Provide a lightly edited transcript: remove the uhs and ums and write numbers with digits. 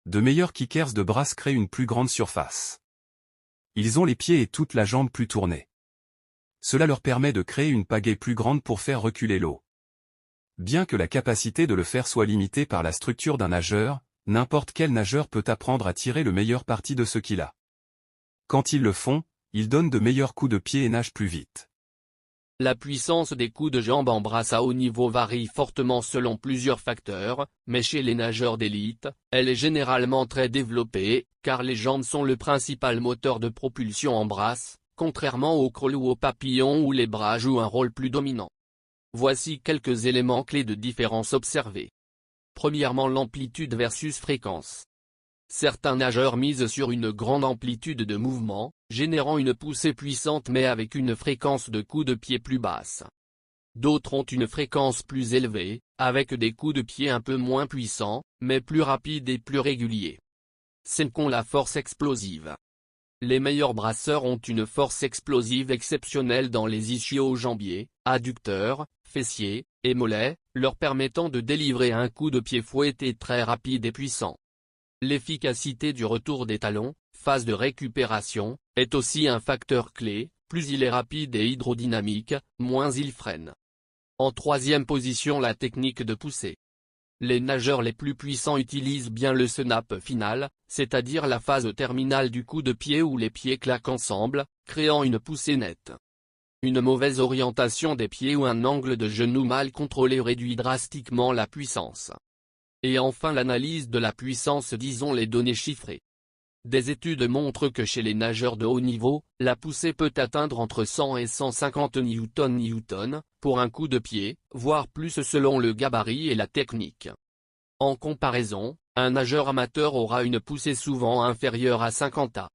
De meilleurs kickers de brasse créent une plus grande surface. Ils ont les pieds et toute la jambe plus tournés. Cela leur permet de créer une pagaie plus grande pour faire reculer l'eau. Bien que la capacité de le faire soit limitée par la structure d'un nageur, n'importe quel nageur peut apprendre à tirer le meilleur parti de ce qu'il a. Quand ils le font, ils donnent de meilleurs coups de pied et nagent plus vite. La puissance des coups de jambe en brasse à haut niveau varie fortement selon plusieurs facteurs, mais chez les nageurs d'élite, elle est généralement très développée, car les jambes sont le principal moteur de propulsion en brasse, contrairement au crawl ou au papillon où les bras jouent un rôle plus dominant. Voici quelques éléments clés de différence observés. Premièrement, l'amplitude versus fréquence. Certains nageurs misent sur une grande amplitude de mouvement, générant une poussée puissante mais avec une fréquence de coups de pied plus basse. D'autres ont une fréquence plus élevée, avec des coups de pied un peu moins puissants, mais plus rapides et plus réguliers. Cinquièmement, la force explosive. Les meilleurs brasseurs ont une force explosive exceptionnelle dans les ischio-jambiers, adducteurs, fessiers, et mollets, leur permettant de délivrer un coup de pied fouetté très rapide et puissant. L'efficacité du retour des talons, phase de récupération, est aussi un facteur clé, plus il est rapide et hydrodynamique, moins il freine. En troisième position, la technique de poussée. Les nageurs les plus puissants utilisent bien le snap final, c'est-à-dire la phase terminale du coup de pied où les pieds claquent ensemble, créant une poussée nette. Une mauvaise orientation des pieds ou un angle de genou mal contrôlé réduit drastiquement la puissance. Et enfin, l'analyse de la puissance, disons les données chiffrées. Des études montrent que chez les nageurs de haut niveau, la poussée peut atteindre entre 100 et 150 Newton pour un coup de pied, voire plus selon le gabarit et la technique. En comparaison, un nageur amateur aura une poussée souvent inférieure à 50 à